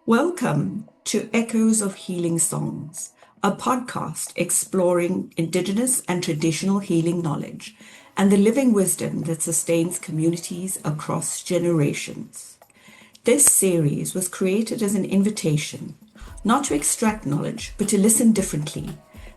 Welcome to Echoes of Healing Songs, a podcast exploring indigenous and traditional healing knowledge and the living wisdom that sustains communities across generations. This series was created as an invitation, not to extract knowledge, but to listen differently,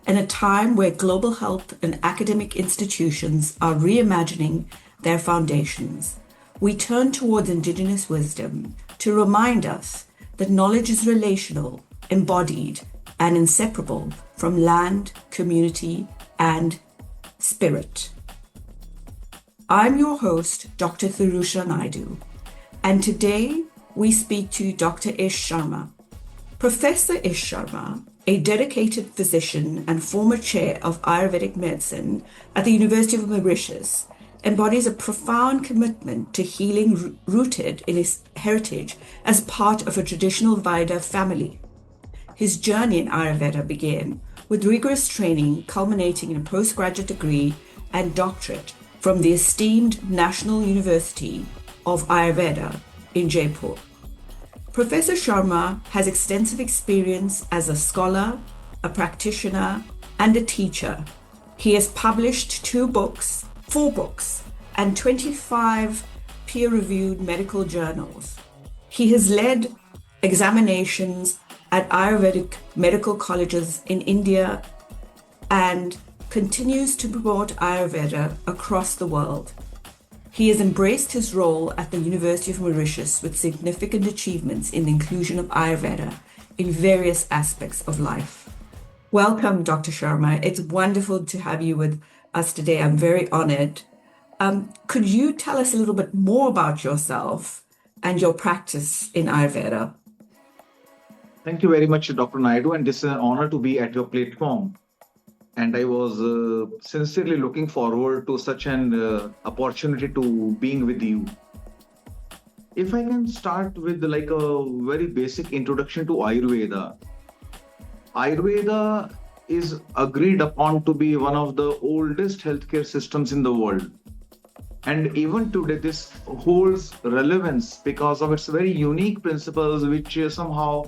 in a time where global health and academic institutions are reimagining their foundations. We turn towards indigenous wisdom to remind us that knowledge is relational, embodied, and inseparable from land, community, and spirit. I'm your host, Dr. Thirusha Naidu, and today we speak to Dr. Ish Sharma. Professor Ish Sharma, a dedicated physician and former chair of Ayurvedic medicine at the University of Mauritius, embodies a profound commitment to healing rooted in his heritage as part of a traditional Vaidya family. His journey in Ayurveda began with rigorous training culminating in a postgraduate degree and doctorate from the esteemed National Institute of Ayurveda in Jaipur. Professor Sharma has extensive experience as a scholar, a practitioner, and a teacher. He has published 4 books, and 25 peer-reviewed medical journals. He has led examinations at Ayurvedic medical colleges in India and continues to promote Ayurveda across the world. He has embraced his role at the University of Mauritius with significant achievements in the inclusion of Ayurveda in various aspects of life. Welcome, Dr. Sharma. It's wonderful to have you with us today. I'm very honored. Could you tell us a little bit more about yourself and your practice in Ayurveda? Thank you very much, Dr. Naidu, and it's an honor to be at your platform. And I was sincerely looking forward to such an opportunity to being with you. If I can start with like a very basic introduction to Ayurveda. Ayurveda is agreed upon to be one of the oldest healthcare systems in the world. And even today, this holds relevance because of its very unique principles, which somehow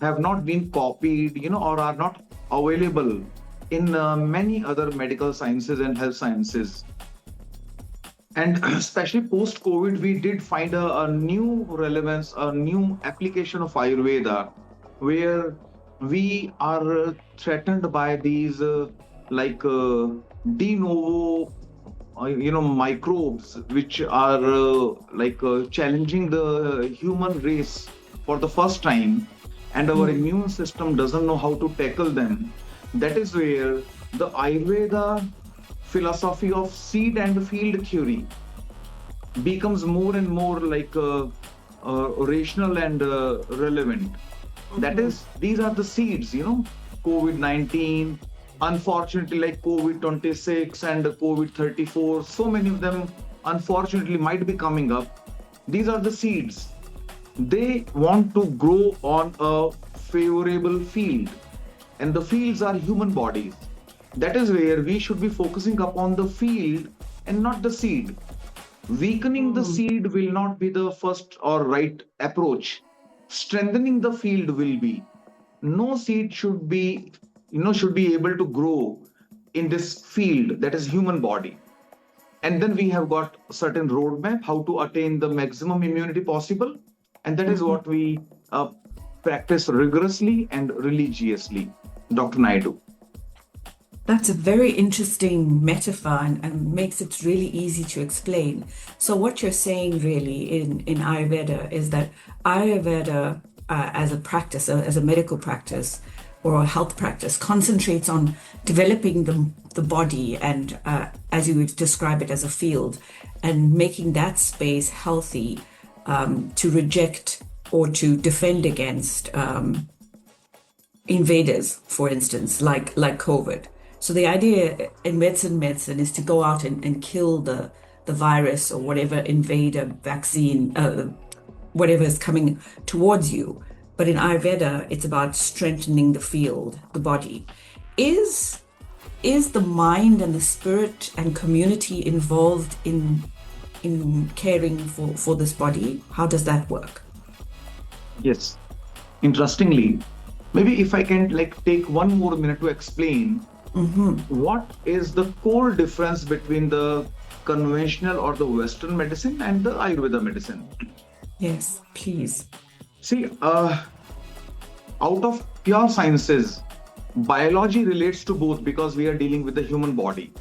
have not been copied, or are not available in many other medical sciences and health sciences. And especially post-COVID, we did find a new relevance, a new application of Ayurveda, where we are threatened by these de novo microbes which are challenging the human race for the first time, and our immune system doesn't know how to tackle them. That is where the Ayurveda philosophy of seed and field theory becomes more and more rational and relevant. That is, these are the seeds, COVID-19, unfortunately like COVID-26 and COVID-34, so many of them unfortunately might be coming up. These are the seeds. They want to grow on a favorable field, and the fields are human bodies. That is where we should be focusing upon the field and not the seed. Weakening the seed will not be the first or right approach. Strengthening the field will be. No seed should be able to grow in this field, that is human body. And then we have got a certain roadmap how to attain the maximum immunity possible. And that is what we practice rigorously and religiously, Dr. Naidu. That's a very interesting metaphor and makes it really easy to explain. So what you're saying really in Ayurveda is that Ayurveda as a practice, as a medical practice or a health practice, concentrates on developing the body and as you would describe it as a field, and making that space healthy to reject or to defend against invaders, for instance, like COVID. So the idea in medicine is to go out and kill the virus or whatever invader vaccine, whatever is coming towards you. But in Ayurveda, it's about strengthening the field, the body. Is is the mind and the spirit and community involved in caring for this body? How does that work? Yes. Interestingly, maybe if I can like take one more minute to explain what is the core difference between the conventional or the Western medicine and the Ayurveda medicine. Yes, please. See, out of pure sciences, biology relates to both because we are dealing with the human body.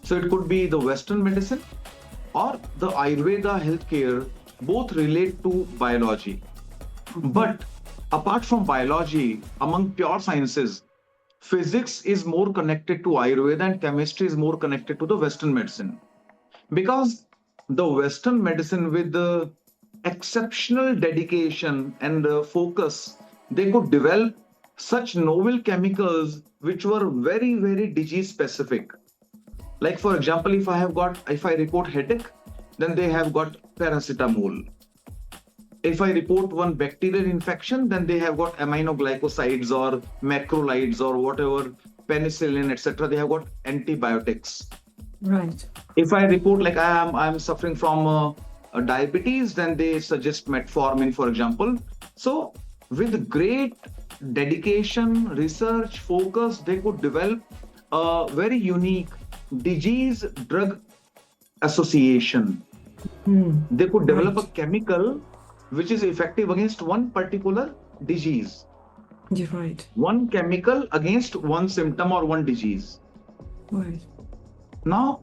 So it could be the Western medicine or the Ayurveda healthcare, both relate to biology. But apart from biology, among pure sciences, physics is more connected to Ayurveda and chemistry is more connected to the Western medicine. Because the Western medicine, with the exceptional dedication and focus, they could develop such novel chemicals which were very, very disease specific. Like, for example, if I report headache, then they have got paracetamol. If I report one bacterial infection, then they have got aminoglycosides or macrolides or whatever, penicillin, etc. They have got antibiotics. Right. If I report like I'm suffering from diabetes, then they suggest metformin, for example. So with great dedication, research, focus, they could develop a very unique disease drug association. They could develop a chemical which is effective against one particular disease. You're right. One chemical against one symptom or one disease. Right. Now,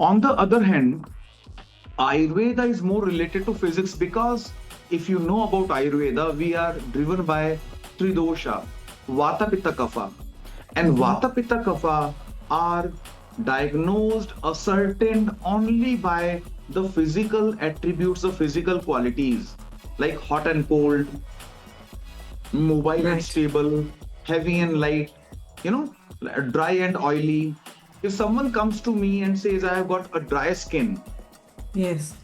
on the other hand, Ayurveda is more related to physics because if you know about Ayurveda, we are driven by Tridosha, Vata, Pitta, Kapha. And Vata, Pitta, Kapha are diagnosed, ascertained only by the physical attributes, the physical qualities, like hot and cold, mobile and stable, heavy and light, dry and oily. If someone comes to me and says, I have got a dry skin, Yes.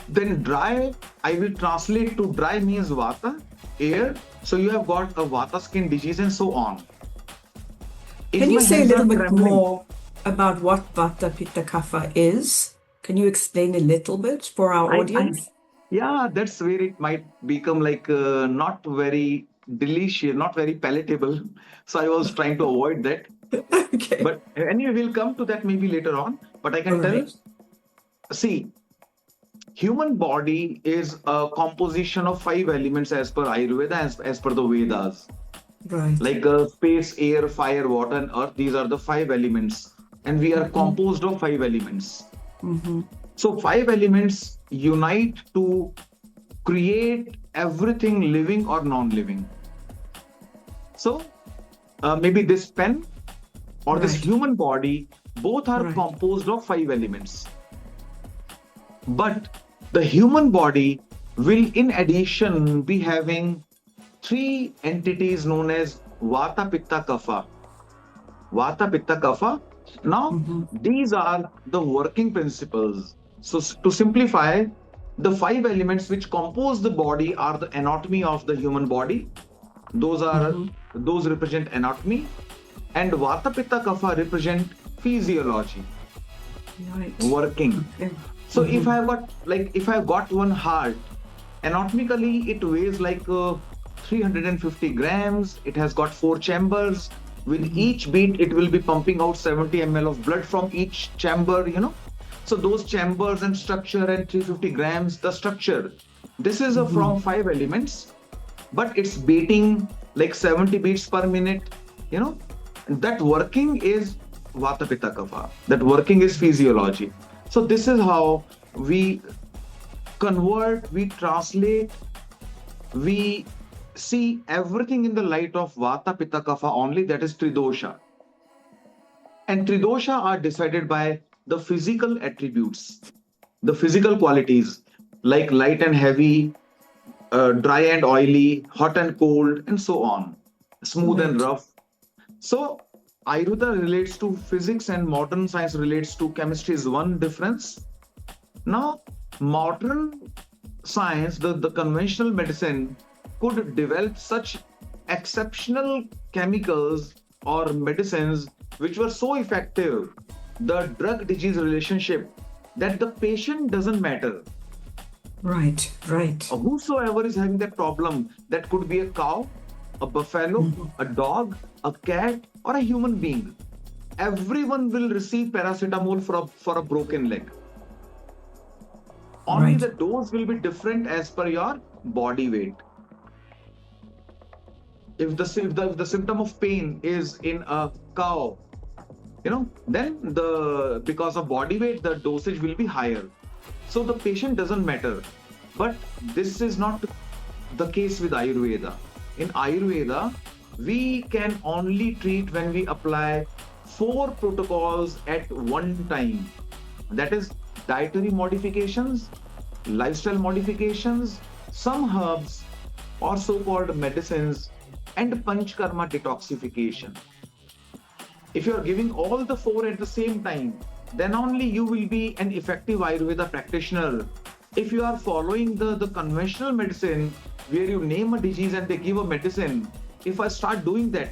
then dry, I will translate to dry means Vata, air. So you have got a Vata skin disease and so on. Can you say a little bit more about what Vata, Pitta, Kapha is? Can you explain a little bit for our audience? Yeah, that's where it might become like not very delicious, not very palatable. So I was trying to avoid that. Okay. But anyway, we'll come to that maybe later on. But I can tell, see, human body is a composition of 5 elements as per Ayurveda, as per the Vedas. Right. Like space, air, fire, water, and earth. These are the 5 elements. And we are composed of 5 elements. So 5 elements unite to create everything living or non-living. So maybe this pen or this human body, both are composed of 5 elements. But the human body will in addition be having 3 entities known as Vata, Pitta, Kapha. Vata, Pitta, Kapha. Now, these are the working principles. So to simplify, the 5 elements which compose the body are the anatomy of the human body. Those represent anatomy, and Vata, Pitta, Kapha represent physiology, working. So if I've got one heart, anatomically it weighs like 350 grams. It has got 4 chambers. With each beat, it will be pumping out 70 ml of blood from each chamber, So those chambers and structure and 350 grams, the structure. This is from 5 elements, but it's beating like 70 beats per minute, That working is Vata, Pitta, Kapha. That working is physiology. So this is how we convert, we translate, we see everything in the light of Vata, Pitta, Kapha only, that is Tridosha. And Tridosha are decided by the physical attributes, the physical qualities, like light and heavy, dry and oily, hot and cold, and so on, smooth and rough. So Ayurveda relates to physics and modern science relates to chemistry is one difference. Now, modern science, the conventional medicine could develop such exceptional chemicals or medicines which were so effective, the drug disease relationship, that the patient doesn't matter. Right, right. Whosoever is having that problem, that could be a cow, a buffalo, a dog, a cat, or a human being. Everyone will receive paracetamol for a broken leg. Only Right. the dose will be different as per your body weight. If the symptom of pain is in a cow, then because of body weight, the dosage will be higher. So the patient doesn't matter. But this is not the case with Ayurveda. In Ayurveda, we can only treat when we apply 4 protocols at one time. That is dietary modifications, lifestyle modifications, some herbs or so-called medicines, and Panchakarma detoxification. If you are giving all the 4 at the same time, then only you will be an effective Ayurveda practitioner. If you are following the conventional medicine, where you name a disease and they give a medicine, if I start doing that,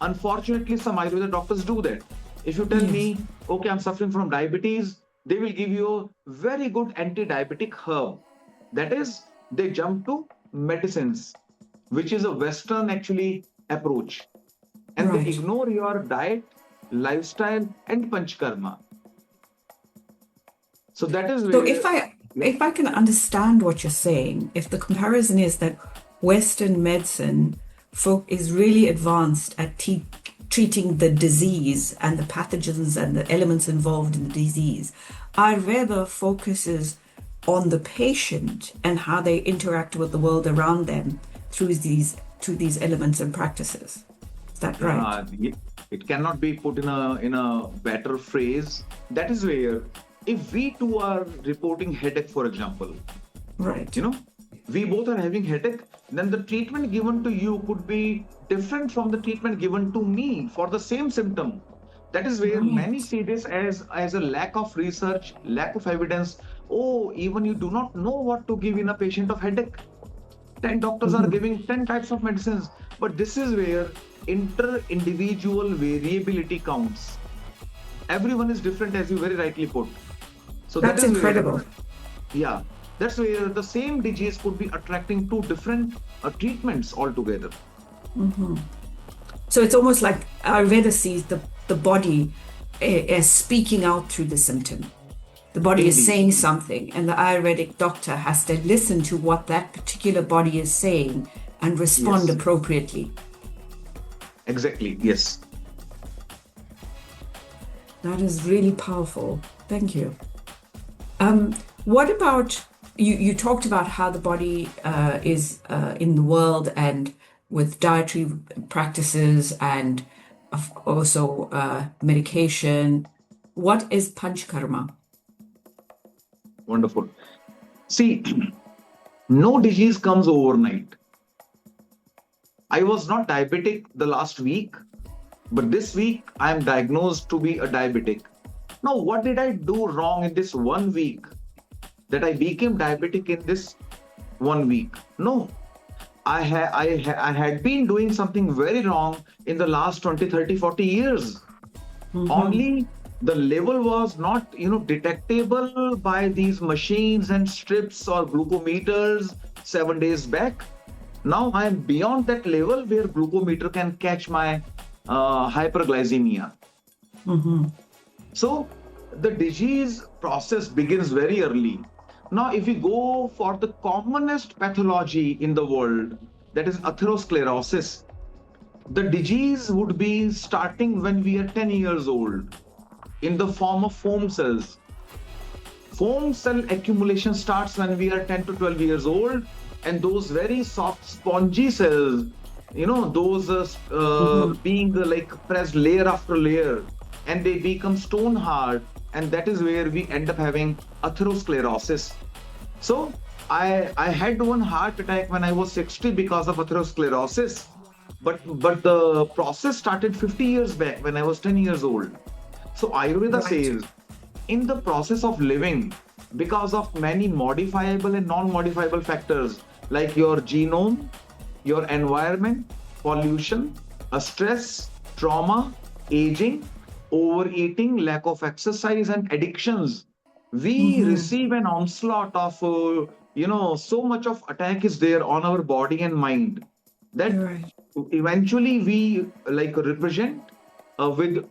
unfortunately, some Ayurveda doctors do that. If you tell me, okay, I'm suffering from diabetes, they will give you a very good anti-diabetic herb. That is, they jump to medicines, which is a Western actually approach. And they ignore your diet, lifestyle, and Panchakarma. So that is where... So if I can understand what you're saying, if the comparison is that Western medicine is really advanced at treating the disease and the pathogens and the elements involved in the disease, Ayurveda focuses on the patient and how they interact with the world around them through these elements and practices. Is that right? It cannot be put in a better phrase. That is where, if we two are reporting headache, for example, right, we both are having headache, then the treatment given to you could be different from the treatment given to me for the same symptom. That is where many see this as a lack of research, lack of evidence. Oh, even you do not know what to give in a patient of headache. 10 doctors are giving 10 types of medicines. But this is where inter-individual variability counts. Everyone is different, as you very rightly put. So that's incredible. That's where the same disease could be attracting 2 different treatments altogether. So it's almost like Ayurveda sees the body as speaking out through the symptom. The body is saying something, and the Ayurvedic doctor has to listen to what that particular body is saying and respond appropriately. Exactly, yes. That is really powerful. Thank you. What about, you talked about how the body is in the world and with dietary practices and also medication. What is Panchakarma? Wonderful. See, no disease comes overnight. I was not diabetic the last week, but this week I am diagnosed to be a diabetic. Now, what did I do wrong in this 1 week that I became diabetic in this 1 week? No, I had been doing something very wrong in the last 20, 30, 40 years. Only the level was not, detectable by these machines and strips or glucometers 7 days back. Now I am beyond that level where glucometer can catch my hyperglycemia. So the disease process begins very early. Now, if we go for the commonest pathology in the world, that is atherosclerosis, the disease would be starting when we are 10 years old in the form of foam cells. Foam cell accumulation starts when we are 10 to 12 years old, and those very soft spongy cells, those being like pressed layer after layer, and they become stone hard, and that is where we end up having atherosclerosis. So I had one heart attack when I was 60 because of atherosclerosis, but the process started 50 years back when I was 10 years old. So Ayurveda says, in the process of living, because of many modifiable and non-modifiable factors like your genome, your environment, pollution, stress, trauma, aging, overeating, lack of exercise, and addictions, we Mm-hmm. receive an onslaught of, so much of attack is there on our body and mind that You're right. eventually we like represent with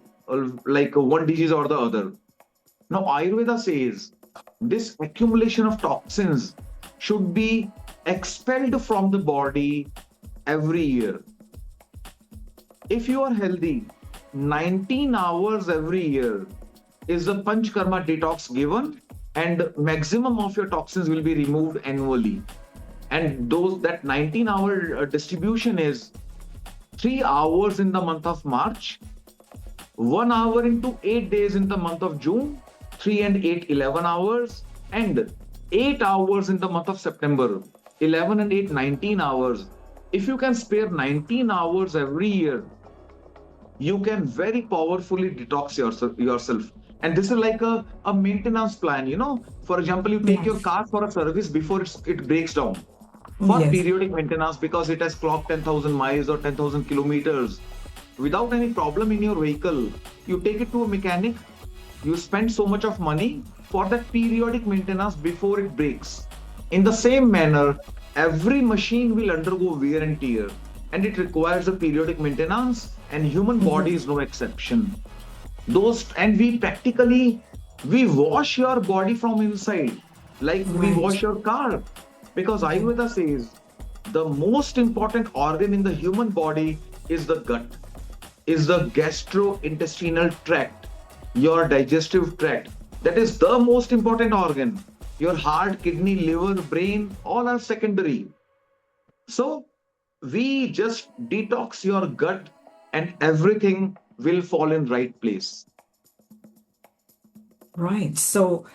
like one disease or the other. Now, Ayurveda says this accumulation of toxins should be expelled from the body every year. If you are healthy, 19 hours every year is the Panchakarma detox given, and maximum of your toxins will be removed annually. And those that 19-hour distribution is 3 hours in the month of March, 1 hour into 8 days in the month of June, 3 and 8, 11 hours, and 8 hours in the month of September, 11 and 8, 19 hours. If you can spare 19 hours every year, you can very powerfully detox yourself. And this is like a maintenance plan. For example, you take your Yes. car for a service before it breaks down for Yes. periodic maintenance because it has clocked 10,000 miles or 10,000 kilometers without any problem in your vehicle. You take it to a mechanic, you spend so much of money for that periodic maintenance before it breaks. In the same manner, every machine will undergo wear and tear, and it requires a periodic maintenance, and human body is no exception. Those and we practically we wash your body from inside like we Right. wash your car, because Ayurveda says the most important organ in the human body is the gut, is the gastrointestinal tract, your digestive tract. That is the most important organ. Your heart, kidney, liver, brain, all are secondary. So we just detox your gut and everything will fall in right place. Right. So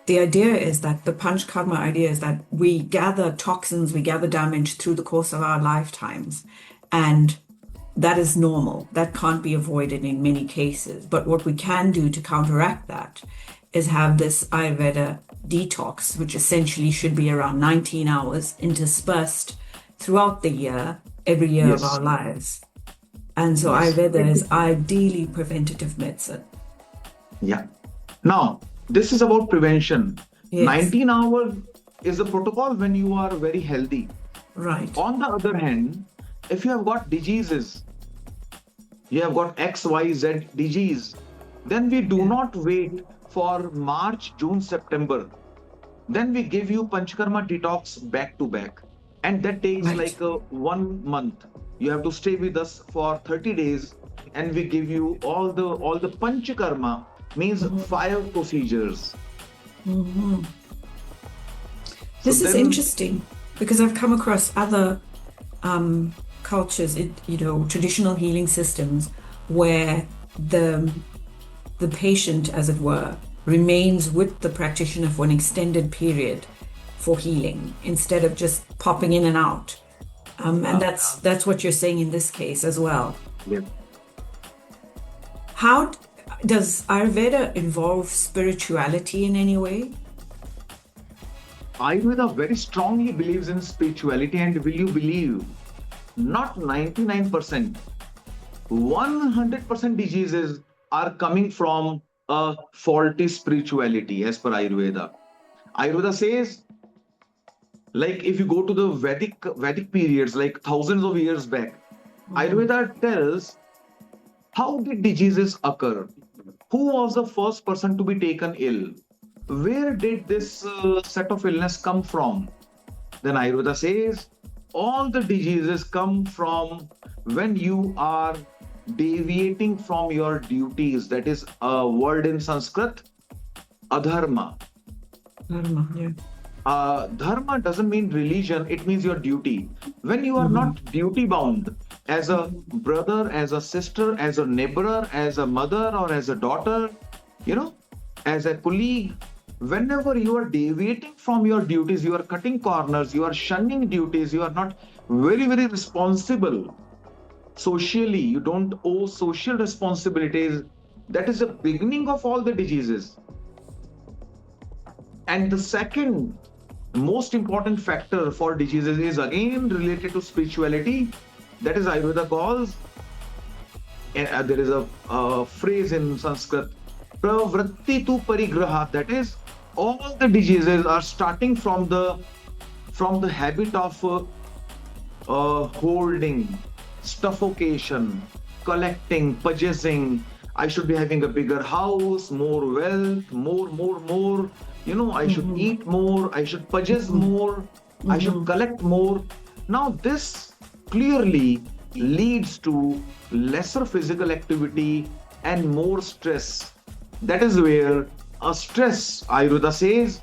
the idea is that the punch karma idea is that we gather toxins, we gather damage through the course of our lifetimes. And that is normal. That can't be avoided in many cases. But what we can do to counteract that is have this Ayurveda detox, which essentially should be around 19 hours interspersed throughout the year, every year of Yes, our lives. And so yes. Ayurveda is ideally preventative medicine. Yeah. Now, this is about prevention. Yes, 19 hours is the protocol when you are very healthy. right. On the other hand, if you have got diseases, you have got XYZ disease, then we do Yeah. not wait for March, June, September. Then we give you Panchakarma detox back to back. And that takes Right. like 1 month. You have to stay with us for 30 days and we give you all the Panchakarma, means 5 procedures. So This is then, interesting because I've come across other cultures, traditional healing systems where the patient, as it were, remains with the practitioner for an extended period for healing instead of just popping in and out. And that's what you're saying in this case as well. yeah. How does Ayurveda involve spirituality in any way? Ayurveda very strongly believes in spirituality, and will you believe, not 99%, 100% diseases are coming from a faulty spirituality as per Ayurveda. Ayurveda says, like if you go to the Vedic periods, like thousands of years back, Ayurveda tells how did diseases occur? Who was the first person to be taken ill? Where did this set of illness come from? Then Ayurveda says all the diseases come from when you are deviating from your duties. That is a word in Sanskrit, adharma. Dharma, yeah. Dharma doesn't mean religion, it means your duty. When you are not duty bound as a brother, as a sister, as a neighbor, as a mother, or as a daughter, as a colleague, whenever you are deviating from your duties, you are cutting corners, you are shunning duties, you are not very, very responsible socially, you don't owe social responsibilities. That is the beginning of all the diseases. And the second The most important factor for diseases is again related to spirituality. That is Ayurveda calls, there is a phrase in Sanskrit, pravritti tu parigraha. That is, all the diseases are starting from the habit of holding, suffocation, collecting, purchasing. I should be having a bigger house, more wealth, more. I should eat more, I should purchase more, I should collect more. Now, this clearly leads to lesser physical activity and more stress. That is where a stress, Ayurveda says,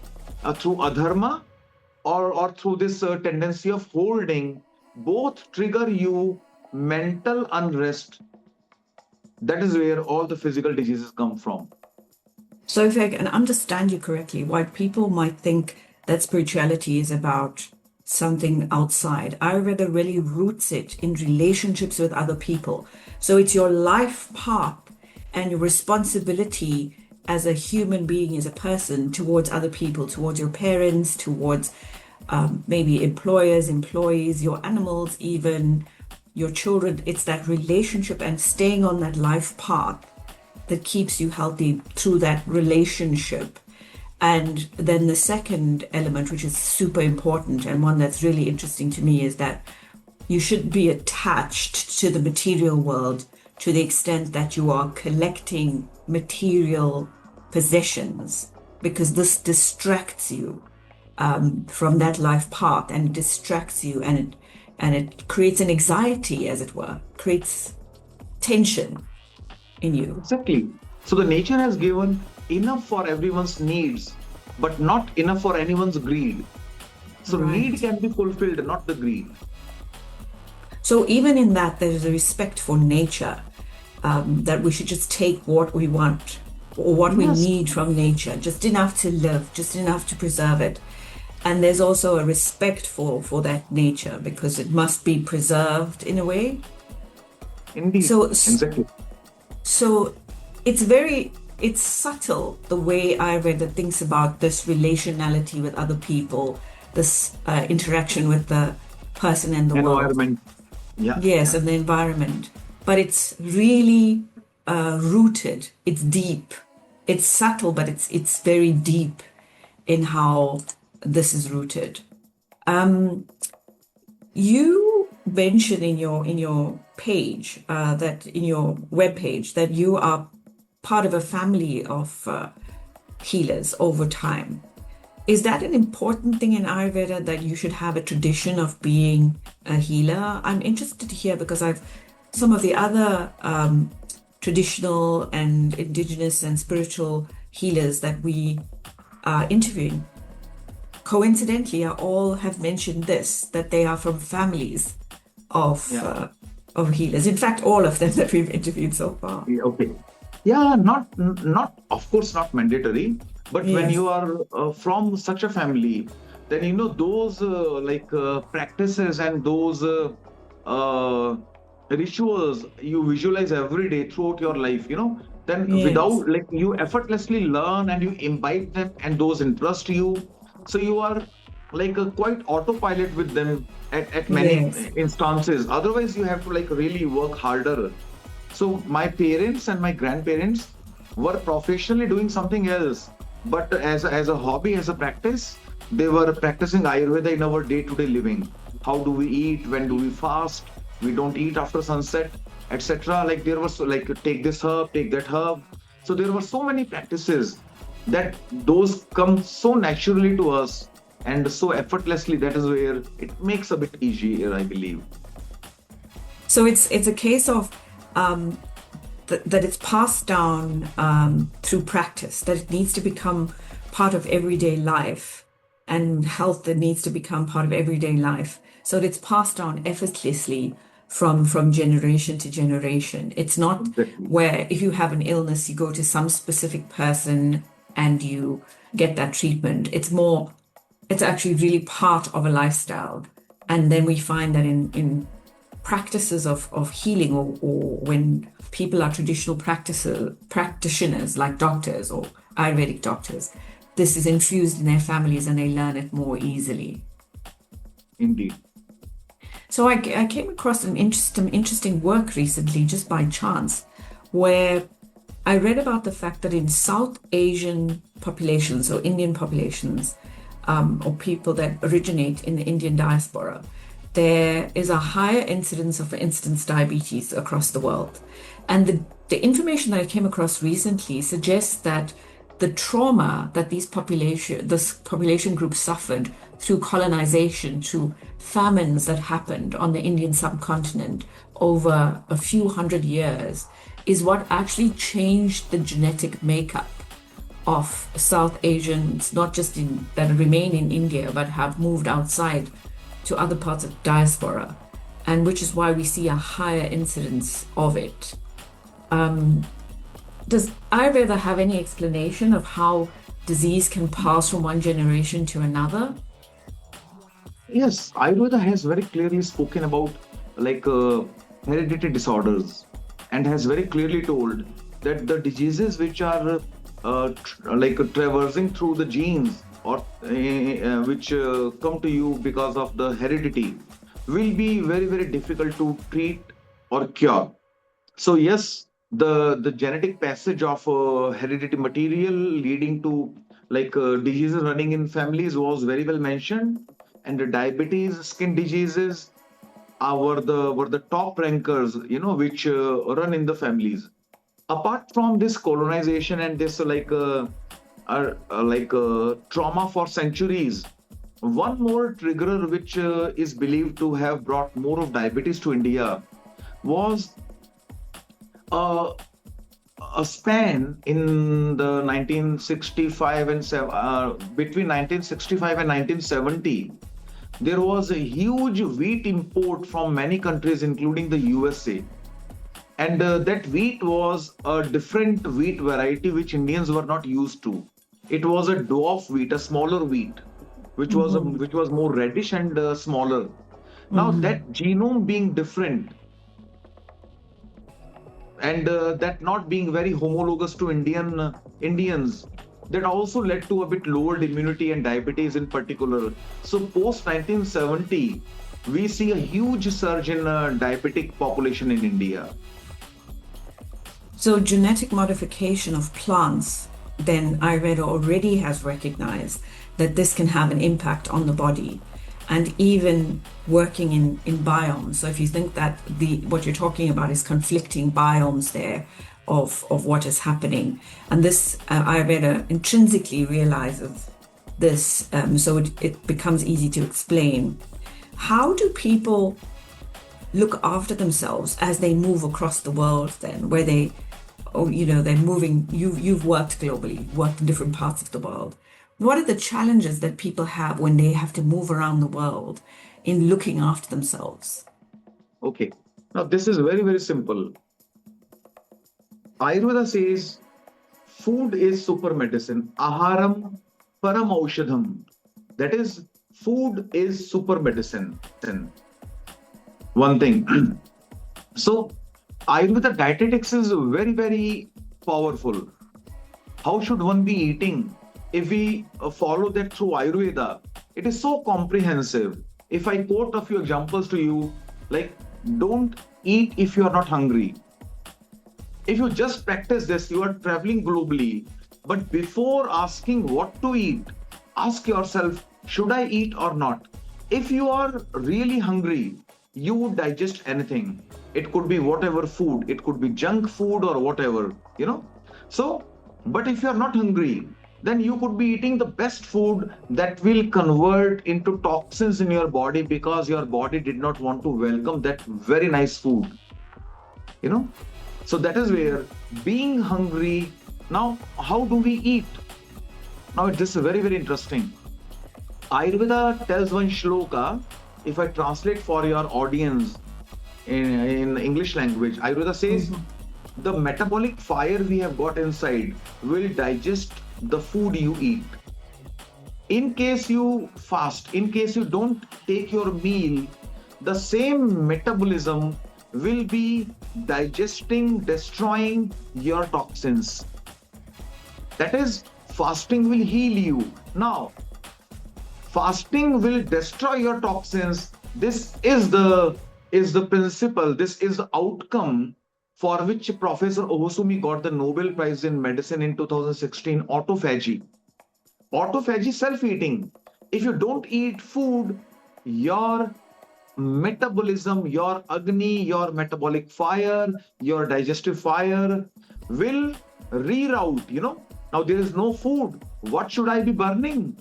through adharma or through this tendency of holding, both trigger you mental unrest. That is where all the physical diseases come from. So if I can understand you correctly, why people might think that spirituality is about something outside, Ayurveda really roots it in relationships with other people. So it's your life path and your responsibility as a human being, as a person, towards other people, towards your parents, towards maybe employers, employees, your animals, even your children. It's that relationship and staying on that life path that keeps you healthy through that relationship. And then the second element, which is super important and one that's really interesting to me, is that you shouldn't be attached to the material world to the extent that you are collecting material possessions, because this distracts you from that life path, and it distracts you, and it creates an anxiety, as it were, creates tension in you. Exactly. So the nature has given enough for everyone's needs, but not enough for anyone's greed. So need can be fulfilled, not the greed. So even in that, there is a respect for nature, that we should just take what we want or what we need from nature, just enough to live, just enough to preserve it. And there's also a respect for that nature, because it must be preserved in a way. Indeed. So, exactly. So it's subtle, the way Ayurveda thinks about this relationality with other people, this interaction with the person and the environment. World. Yes, and the environment. But it's really rooted. It's deep. It's subtle, but it's very deep in how this is rooted. You mentioned in your page, that in your webpage, that you are part of a family of healers over time. Is that an important thing in Ayurveda, that you should have a tradition of being a healer? I'm interested to hear, because some of the other traditional and indigenous and spiritual healers that we are interviewing, coincidentally, all have mentioned this, that they are from families of healers. In fact, all of them that we've interviewed so far. Okay. Yeah, not of course not mandatory, but when you are from such a family, then those practices and those rituals you visualize every day throughout your life, then without, you effortlessly learn and you imbibe them, and those interest you. So you are like a quite autopilot with them at many instances. Otherwise, you have to really work harder. So my parents and my grandparents were professionally doing something else, but as a hobby, as a practice, they were practicing Ayurveda in our day-to-day living. How do we eat? When do we fast? We don't eat after sunset, etc. There was take this herb, take that herb. So there were so many practices that those come so naturally to us and so effortlessly. That is where it makes a bit easier, I believe. So it's a case of that it's passed down through practice, that it needs to become part of everyday life, and health that needs to become part of everyday life. So that it's passed down effortlessly from generation to generation. It's not where if you have an illness, you go to some specific person and you get that treatment. It's actually really part of a lifestyle. And then we find that in practices of healing, or when people are traditional practitioners like doctors or Ayurvedic doctors, this is infused in their families and they learn it more easily. Indeed. So I came across an interesting work recently, just by chance, where I read about the fact that in South Asian populations or Indian populations, or people that originate in the Indian diaspora, there is a higher incidence of, for instance, diabetes across the world. And the information that I came across recently suggests that the trauma that this population group suffered through colonization, through famines that happened on the Indian subcontinent over a few hundred years, is what actually changed the genetic makeup of South Asians, not just that remain in India, but have moved outside to other parts of diaspora, and which is why we see a higher incidence of it. Does Ayurveda have any explanation of how disease can pass from one generation to another? Yes, Ayurveda has very clearly spoken about like hereditary disorders, and has very clearly told that the diseases which are traversing through the genes, or which come to you because of the heredity, will be very, very difficult to treat or cure. So yes, the genetic passage of hereditary material leading to diseases running in families was very well mentioned, and the diabetes, skin diseases were the top rankers, which run in the families. Apart from this colonization and this trauma for centuries, one more trigger which is believed to have brought more of diabetes to India was a span in the 1965 and between 1965 and 1970. There was a huge wheat import from many countries, including the USA. And that wheat was a different wheat variety which Indians were not used to. It was a dwarf wheat, a smaller wheat, which was more reddish and smaller. Now that genome being different, and that not being very homologous to Indians, that also led to a bit lowered immunity and diabetes in particular. So post 1970, we see a huge surge in diabetic population in India. So genetic modification of plants, then Ayurveda already has recognized that this can have an impact on the body, and even working in biomes. So if you think that what you're talking about is conflicting biomes there of what is happening, and this Ayurveda intrinsically realizes this, so it becomes easy to explain. How do people look after themselves as they move across the world then, where they're moving? You've worked globally, worked in different parts of the world. What are the challenges that people have when they have to move around the world in looking after themselves? Okay, now this is very, very simple. Ayurveda says food is super medicine. Aharam param aushadham. That is, food is super medicine. One thing. So Ayurveda dietetics is very, very powerful. How should one be eating? If we follow that through Ayurveda, it is so comprehensive. If I quote a few examples to you, like, don't eat if you are not hungry. If you just practice this, you are traveling globally. But before asking what to eat, ask yourself, should I eat or not? If you are really hungry, you would digest anything. It could be whatever food, it could be junk food or whatever, So, but if you are not hungry, then you could be eating the best food that will convert into toxins in your body because your body did not want to welcome that very nice food. So that is where being hungry. Now, how do we eat? Now, this is very, very interesting. Ayurveda tells one shloka, if I translate for your audience in English language, Ayurveda says, the metabolic fire we have got inside will digest the food you eat. In case you fast, in case you don't take your meal, the same metabolism will be digesting, destroying your toxins. That is, fasting will heal you. Now, fasting will destroy your toxins. This is the principle. This is the outcome for which Professor Ohosumi got the Nobel Prize in Medicine in 2016. Autophagy. Autophagy, self-eating. If you don't eat food, your metabolism, your agni, your metabolic fire, your digestive fire will reroute. Now there is no food. What should I be burning?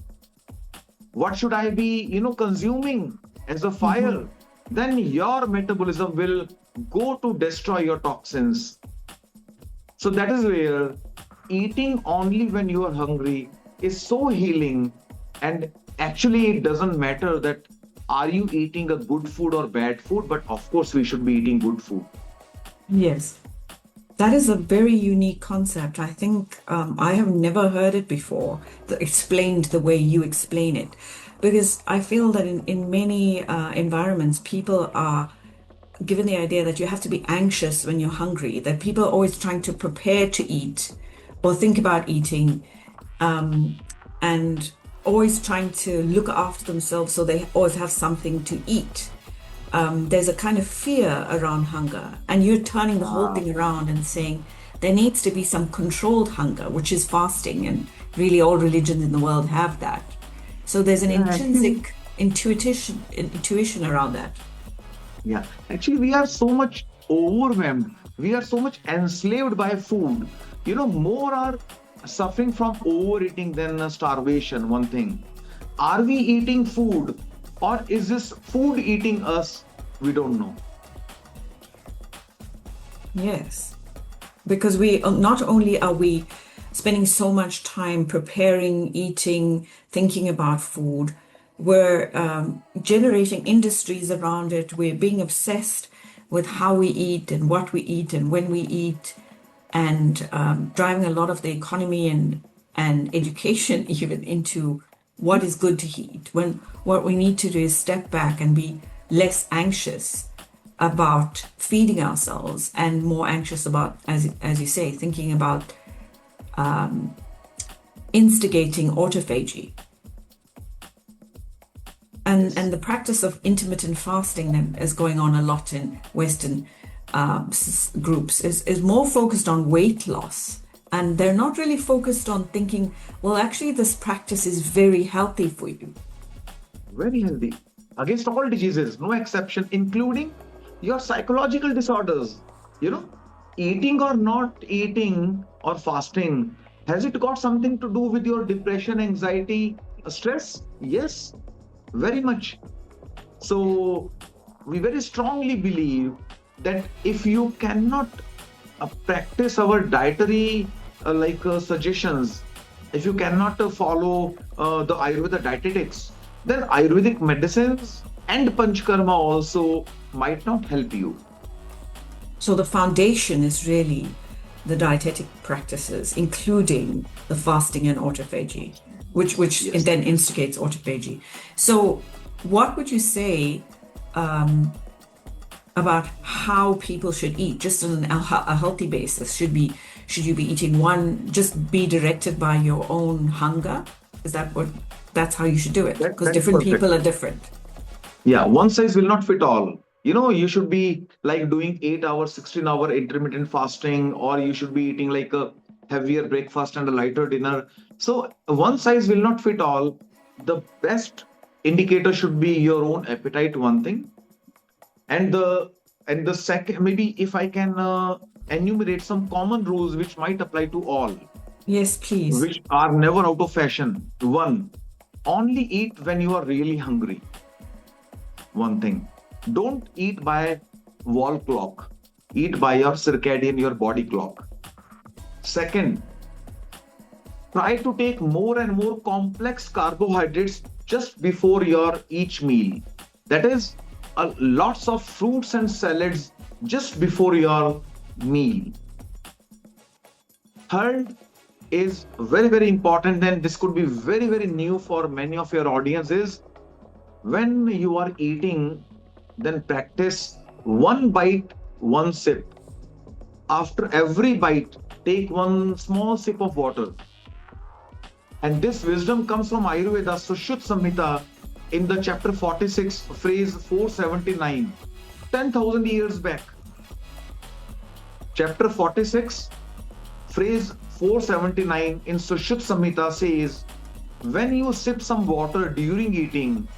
What should I be, consuming as a fire? Then your metabolism will go to destroy your toxins. So that is where eating only when you are hungry is so healing. And actually, it doesn't matter that are you eating a good food or bad food, but of course, we should be eating good food. Yes. That is a very unique concept. I think I have never heard it before, explained the way you explain it. Because I feel that in many environments, people are given the idea that you have to be anxious when you're hungry, that people are always trying to prepare to eat or think about eating, and always trying to look after themselves so they always have something to eat. There's a kind of fear around hunger, and you're turning the whole thing around and saying there needs to be some controlled hunger, which is fasting, and really all religions in the world have that. So there's an intrinsic intuition around that. Yeah, actually, we are so much overwhelmed. We are so much enslaved by food. More are suffering from overeating than starvation. One thing. Are we eating food, or is this food eating us? We don't know. Yes, because we not only are we spending so much time preparing, eating, thinking about food, we're generating industries around it. We're being obsessed with how we eat and what we eat and when we eat, and driving a lot of the economy and education even into what is good to eat, when what we need to do is step back and be less anxious about feeding ourselves and more anxious about, as you say, thinking about instigating autophagy. And the practice of intermittent fasting that is going on a lot in Western groups is more focused on weight loss. And they're not really focused on thinking, well, actually, this practice is very healthy for you. Very healthy. Against all diseases, no exception, including your psychological disorders. Eating or not eating or fasting, has it got something to do with your depression, anxiety, stress? Yes, very much. So we very strongly believe that if you cannot practice our dietary suggestions, if you cannot follow the Ayurveda dietetics, then Ayurvedic medicines and Panchakarma also might not help you. So the foundation is really the dietetic practices, including the fasting and autophagy, which Yes. then instigates autophagy. So what would you say about how people should eat, just on a healthy basis? Should you be eating just be directed by your own hunger? Is that's how you should do it? Because That's different perfect. people are different. Yeah, one size will not fit all. You should be like doing 8 hour, 16-hour intermittent fasting, or you should be eating like a heavier breakfast and a lighter dinner. So one size will not fit all. The best indicator should be your own appetite, one thing. And the second, maybe if I can enumerate some common rules which might apply to all, Yes, please. which are never out of fashion. One, only eat when you are really hungry. One thing. Don't eat by wall clock. Eat by your circadian, your body clock. Second, try to take more and more complex carbohydrates just before your each meal. That is, lots of fruits and salads just before your meal. Third is very, very important, and this could be very, very new for many of your audiences. When you are eating, then practice one bite, one sip. After every bite, take one small sip of water. And this wisdom comes from Ayurveda, Sushruta Samhita, in the chapter 46, phrase 479, 10,000 years back. Chapter 46, phrase 479 in Sushruta Samhita says, when you sip some water during eating,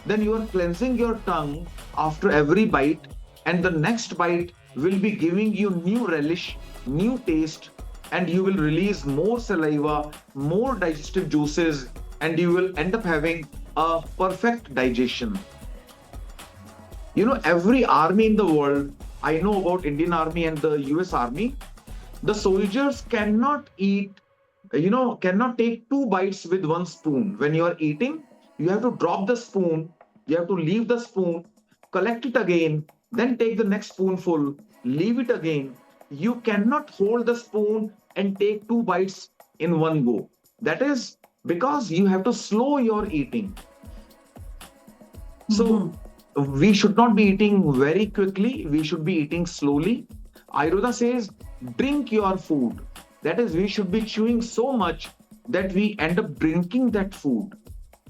then you are cleansing your tongue after every bite, and the next bite will be giving you new relish, new taste, and you will release more saliva, more digestive juices, and you will end up having a perfect digestion. Every army in the world, I know about Indian Army and the US Army, the soldiers cannot cannot take two bites with one spoon. When you are eating, you have to drop the spoon, you have to leave the spoon, collect it again, then take the next spoonful, leave it again. You cannot hold the spoon and take two bites in one go. That is because you have to slow your eating. So we should not be eating very quickly, we should be eating slowly. Ayurveda says, drink your food. That is, we should be chewing so much that we end up drinking that food.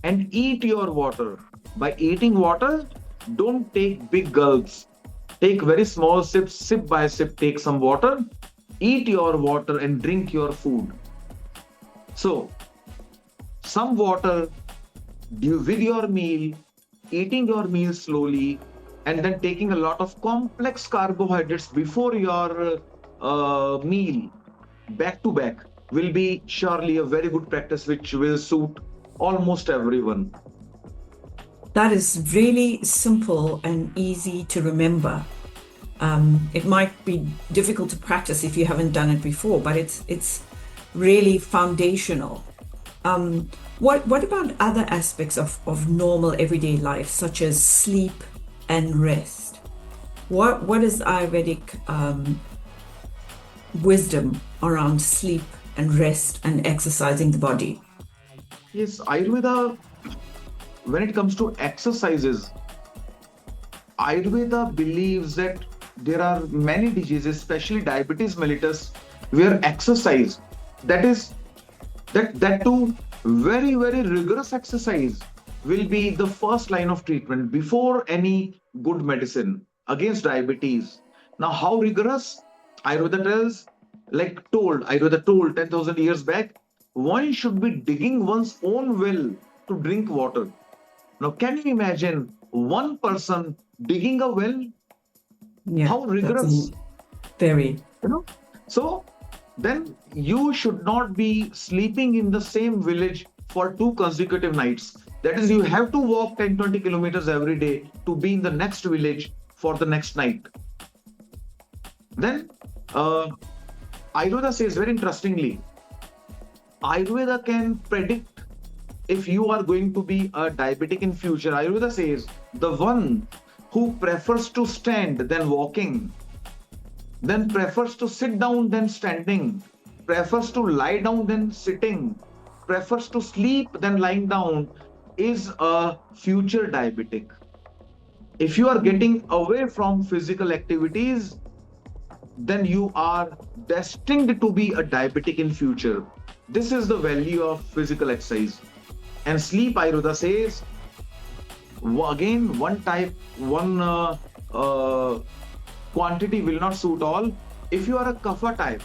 And eat your water. By eating water, don't take big gulps. Take very small sips, sip by sip, take some water, eat your water and drink your food. So, some water with your meal, eating your meal slowly, and then taking a lot of complex carbohydrates before your meal, back to back, will be surely a very good practice which will suit almost everyone. That is really simple and easy to remember. It might be difficult to practice if you haven't done it before, but it's really foundational. What about other aspects of normal everyday life, such as sleep and rest? What is Ayurvedic wisdom around sleep and rest and exercising the body? Yes, Ayurveda, when it comes to exercises, Ayurveda believes that there are many diseases, especially diabetes mellitus, where exercise, that too, very, very rigorous exercise will be the first line of treatment before any good medicine against diabetes. Now, how rigorous? Ayurveda told 10,000 years back, one should be digging one's own well to drink water. Now, can you imagine one person digging a well? Yeah, How rigorous? Very. So then you should not be sleeping in the same village for 2 consecutive nights. That is, you have to walk 10-20 kilometers every day to be in the next village for the next night. Then Ayurveda says very interestingly, Ayurveda can predict if you are going to be a diabetic in future. Ayurveda says the one who prefers to stand than walking, then prefers to sit down than standing, prefers to lie down than sitting, prefers to sleep than lying down, is a future diabetic. If you are getting away from physical activities, then you are destined to be a diabetic in future. This is the value of physical exercise. And sleep, Ayurveda says, again, one quantity will not suit all. If you are a kapha type,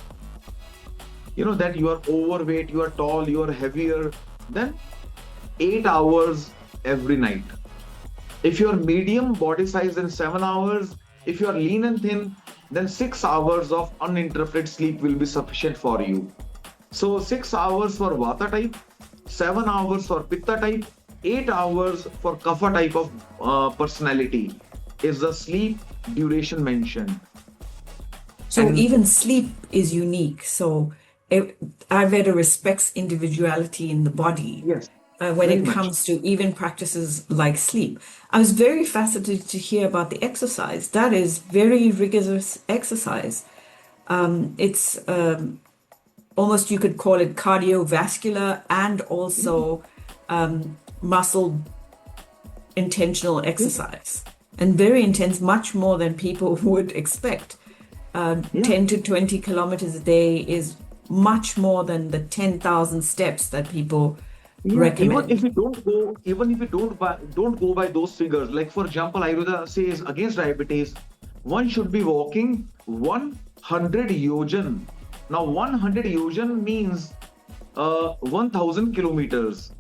that you are overweight, you are tall, you are heavier, then 8 hours every night. If you are medium body size, then 7 hours. If you are lean and thin, then 6 hours of uninterrupted sleep will be sufficient for you. So 6 hours for vata type, 7 hours for pitta type, 8 hours for kapha type of personality is the sleep duration mentioned. So even sleep is unique. So Ayurveda respects individuality in the body. Yes. When it comes to even practices like sleep. I was very fascinated to hear about the exercise. That is very rigorous exercise. It's almost, you could call it cardiovascular and also muscle intentional exercise. And very intense, much more than people would expect. 10 to 20 kilometers a day is much more than the 10,000 steps that people Yeah, recommend. even if you don't go by those figures, like for example, Ayurveda says against diabetes, one should be walking 100 yojan. Now, 100 yojan means 1,000 kilometers,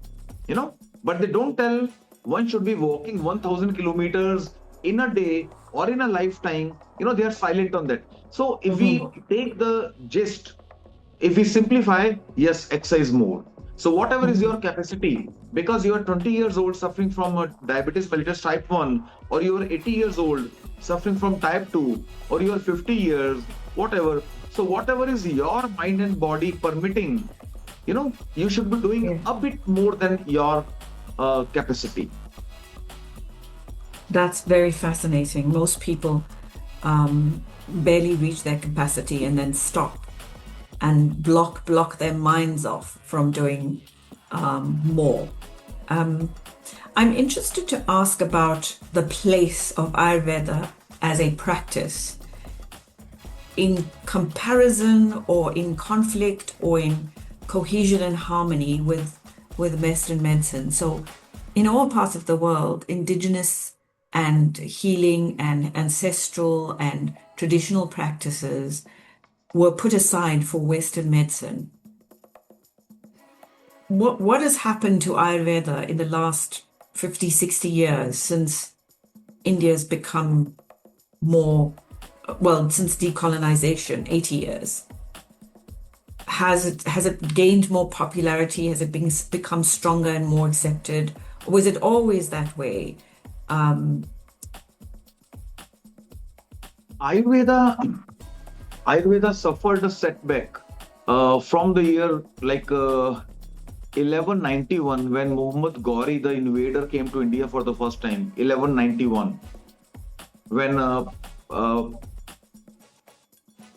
but they don't tell one should be walking 1,000 kilometers in a day or in a lifetime. They are silent on that. So, if we take the gist, if we simplify, yes, exercise more. So whatever is your capacity, because you are 20 years old suffering from a diabetes mellitus type 1, or you are 80 years old suffering from type 2, or you are 50 years, whatever. So whatever is your mind and body permitting, you should be doing a bit more than your capacity. That's very fascinating. Most people barely reach their capacity and then stop and block their minds off from doing more. I'm interested to ask about the place of Ayurveda as a practice in comparison or in conflict or in cohesion and harmony with Western medicine. So in all parts of the world, indigenous and healing and ancestral and traditional practices were put aside for Western medicine. What has happened to Ayurveda in the last 50, 60 years since India's become more, since decolonization, 80 years? Has it gained more popularity? Has it become stronger and more accepted? Or was it always that way? Ayurveda suffered a setback from the year 1191, when Muhammad Ghori, the invader, came to India for the first time. 1191, when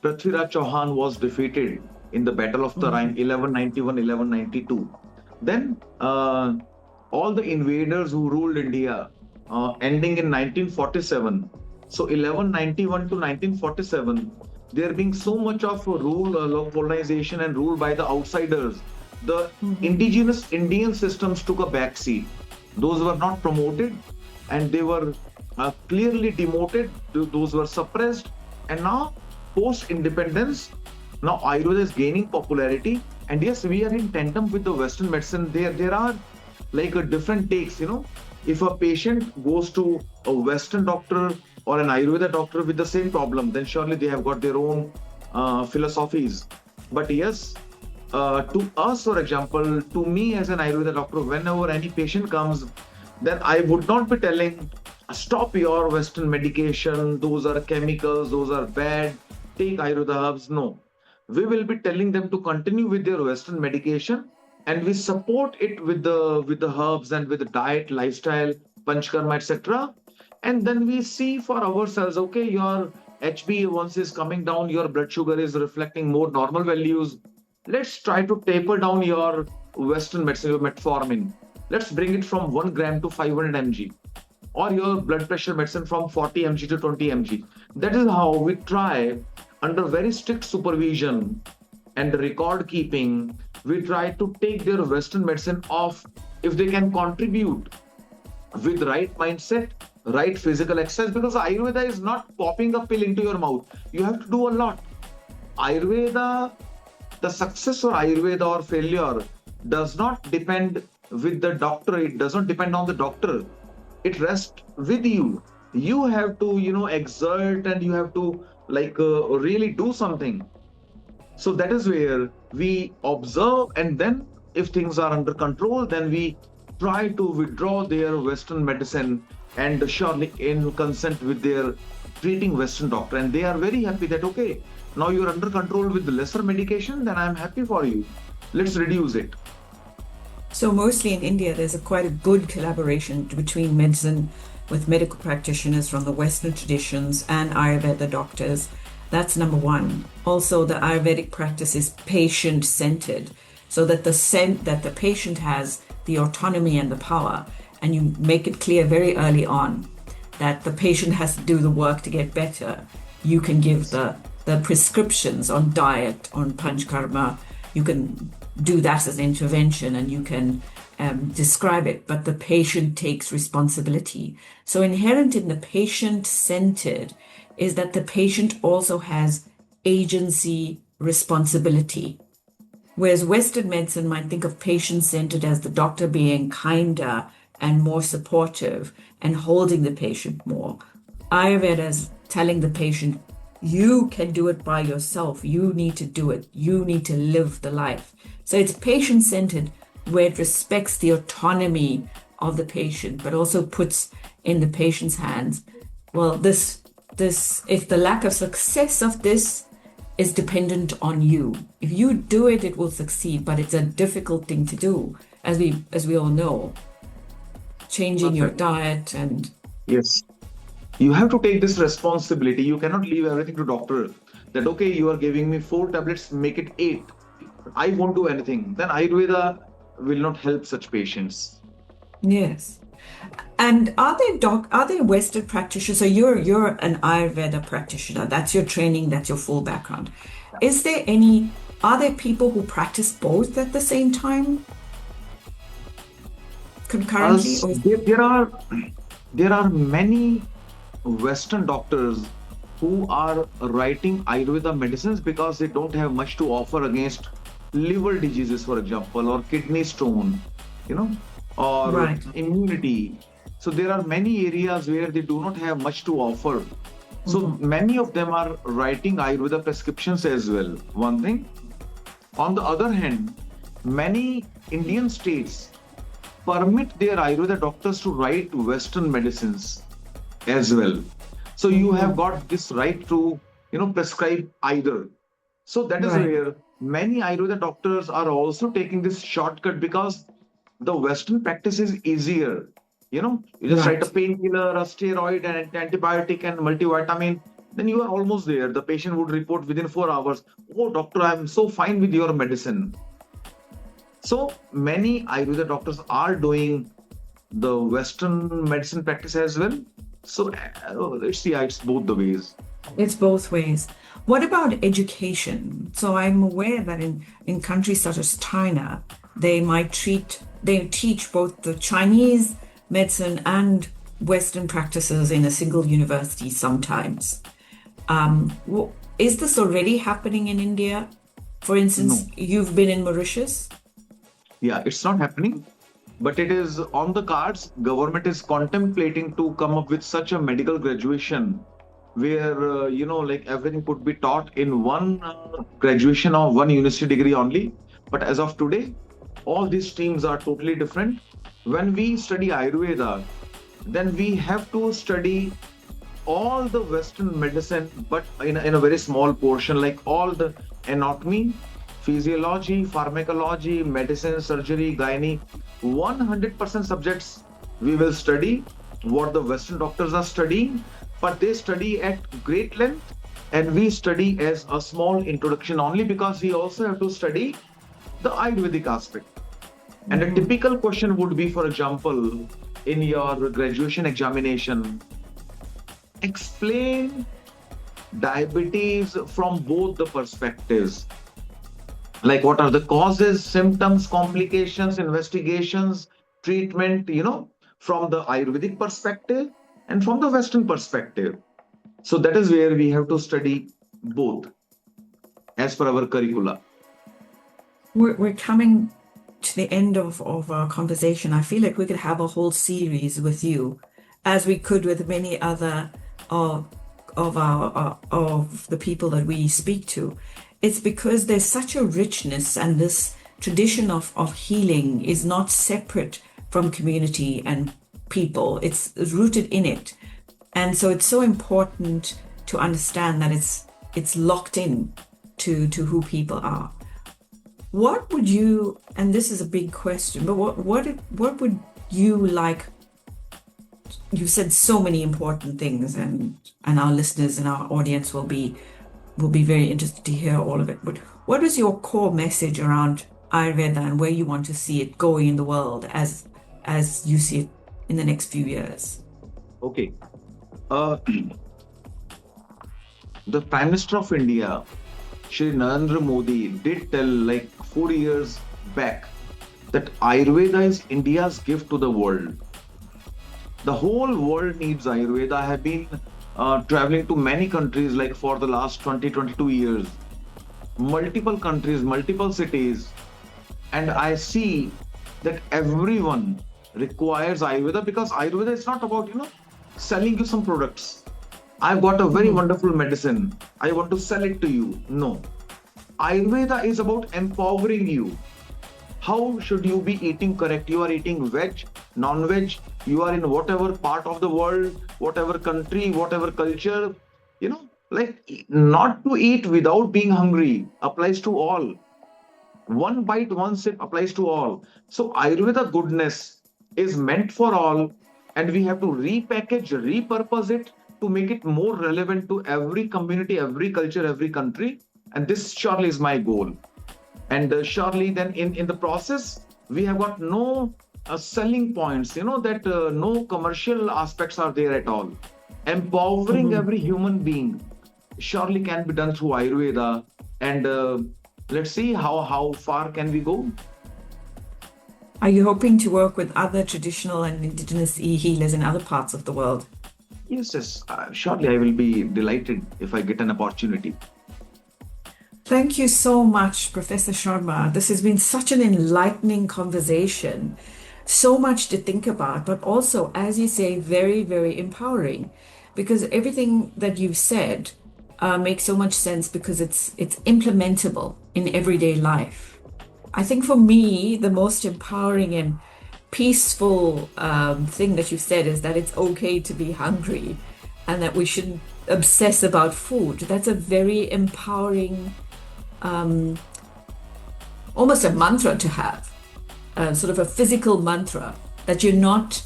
Prithviraj Chauhan was defeated in the Battle of Tarain, 1191, 1192. Then all the invaders who ruled India, ending in 1947. So 1191 to 1947, there being so much of rule, colonization and rule by the outsiders, the indigenous Indian systems took a backseat. Those were not promoted, and they were clearly demoted. Those were suppressed. And now, post-independence, now Ayurveda is gaining popularity. And yes, we are in tandem with the Western medicine. There are different takes. If a patient goes to a Western doctor or an Ayurveda doctor with the same problem, then surely they have got their own philosophies. But yes, to us, for example, to me as an Ayurveda doctor, whenever any patient comes, then I would not be telling, stop your Western medication, those are chemicals, those are bad, take Ayurveda herbs. No, we will be telling them to continue with their Western medication, and we support it with the herbs and with the diet, lifestyle, Panchakarma, etc. And then we see for ourselves, okay, your HbA1c is coming down, your blood sugar is reflecting more normal values. Let's try to taper down your Western medicine, your metformin. Let's bring it from 1 gram to 500 mg, or your blood pressure medicine from 40 mg to 20 mg. That is how we try, under very strict supervision and record keeping, we try to take their Western medicine off if they can contribute with right mindset, right physical exercise, because Ayurveda is not popping a pill into your mouth. You have to do a lot. Ayurveda, the success of Ayurveda or failure does not depend with the doctor. It does not depend on the doctor. It rests with you. You have to, exert, and you have to really do something. So that is where we observe, and then if things are under control, then we try to withdraw their Western medicine and surely in consent with their treating Western doctor. And they are very happy that, okay, now you're under control with the lesser medication, then I'm happy for you. Let's reduce it. So mostly in India, there's quite a good collaboration between medicine with medical practitioners from the Western traditions and Ayurveda doctors. That's number one. Also, the Ayurvedic practice is patient-centered, so that the patient has the autonomy and the power, and you make it clear very early on that the patient has to do the work to get better. You can give the the prescriptions on diet, on Panchakarma, you can do that as an intervention and you can describe it, but the patient takes responsibility. So inherent in the patient-centered is that the patient also has agency, responsibility. Whereas Western medicine might think of patient-centered as the doctor being kinder and more supportive and holding the patient more. Ayurveda is telling the patient, you can do it by yourself. You need to do it. You need to live the life. So it's patient-centered where it respects the autonomy of the patient, but also puts in the patient's hands, well, this, if the lack of success of this is dependent on you. If you do it, it will succeed, but it's a difficult thing to do, as we all know. Changing your diet and yes, you have to take this responsibility. You cannot leave everything to doctor. That okay, you are giving me 4 tablets, make it 8. I won't do anything. Then Ayurveda will not help such patients. yes. And are there Western practitioners? So you're an Ayurveda practitioner. That's your training. That's your full background. Are there people who practice both at the same time, concurrently? There are many Western doctors who are writing Ayurveda medicines because they don't have much to offer against liver diseases, for example, or kidney stone, or Right. immunity. So there are many areas where they do not have much to offer. So many of them are writing Ayurveda prescriptions as well. One thing. On the other hand, many Indian states permit their Ayurveda doctors to write Western medicines as well. So you have got this right to, prescribe either. So that is Right. where many Ayurveda doctors are also taking this shortcut because the Western practice is easier. You just write a Right. painkiller, a steroid, and antibiotic, and multivitamin. Then you are almost there. The patient would report within 4 hours. Oh, doctor, I'm so fine with your medicine. So many Ayurveda doctors are doing the Western medicine practice as well. So it's both the ways. It's both ways. What about education? So I'm aware that in countries such as China, they teach both the Chinese medicine and Western practices in a single university sometimes. Is this already happening in India? For instance, No. you've been in Mauritius? Yeah, it's not happening, but it is on the cards. Government is contemplating to come up with such a medical graduation where, like everything could be taught in one graduation or one university degree only. But as of today, all these streams are totally different. When we study Ayurveda, then we have to study all the Western medicine, but in a very small portion, like all the anatomy, physiology, pharmacology, medicine, surgery, gynae, 100% subjects we will study what the Western doctors are studying, but they study at great length, and we study as a small introduction only because we also have to study the Ayurvedic aspect. And a typical question would be, for example, in your graduation examination, explain diabetes from both the perspectives. Like what are the causes, symptoms, complications, investigations, treatment, from the Ayurvedic perspective and from the Western perspective. So that is where we have to study both as per our curricula. We're coming to the end of our conversation. I feel like we could have a whole series with you, as we could with many other of the people that we speak to. It's because there's such a richness, and this tradition of healing is not separate from community and people. It's rooted in it. And so it's so important to understand that it's locked in to who people are. What would you, and this is a big question, but what would you like? You said so many important things, and our listeners and our audience will be very interested to hear all of it. But what is your core message around Ayurveda and where you want to see it going in the world as you see it in the next few years? Okay. the Prime Minister of India, Shri Narendra Modi, did tell like 4 years back that Ayurveda is India's gift to the world. The whole world needs Ayurveda. I have been traveling to many countries like for the last 22 years, multiple countries, multiple cities, and I see that everyone requires Ayurveda because Ayurveda is not about, selling you some products. I've got a very wonderful medicine. I want to sell it to you. No. Ayurveda is about empowering you. How should you be eating correct? You are eating veg, non-veg, you are in whatever part of the world, whatever country, whatever culture, like not to eat without being hungry applies to all. One bite, one sip applies to all. So Ayurveda goodness is meant for all, and we have to repackage, repurpose it to make it more relevant to every community, every culture, every country. And this surely is my goal. And surely then in the process, we have got no selling points, that no commercial aspects are there at all. Empowering every human being surely can be done through Ayurveda. And let's see how far can we go. Are you hoping to work with other traditional and indigenous healers in other parts of the world? Yes. Surely I will be delighted if I get an opportunity. Thank you so much, Professor Sharma. This has been such an enlightening conversation. So much to think about, but also, as you say, very, very empowering, because everything that you've said makes so much sense because it's implementable in everyday life. I think for me, the most empowering and peaceful thing that you've said is that it's okay to be hungry and that we shouldn't obsess about food. That's a very empowering, almost a mantra to have, sort of a physical mantra that you're not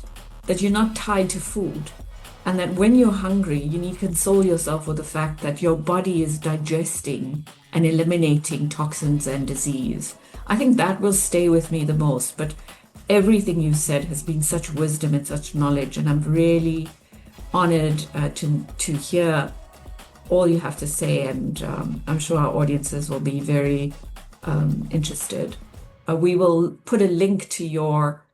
tied to food, and that when you're hungry, you need to console yourself with the fact that your body is digesting and eliminating toxins and disease. I think that will stay with me the most. But everything you said has been such wisdom and such knowledge, and I'm really honored to hear all you have to say, and I'm sure our audiences will be very interested. We will put a link to your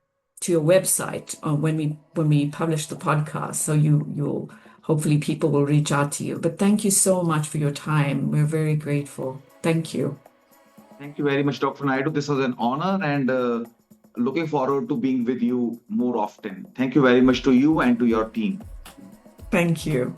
website when we publish the podcast, so you'll hopefully people will reach out to you. But thank you so much for your time. We're very grateful. Thank you. Thank you very much, Dr. Naidu. This was an honor, and looking forward to being with you more often. Thank you very much to you and to your team. Thank you.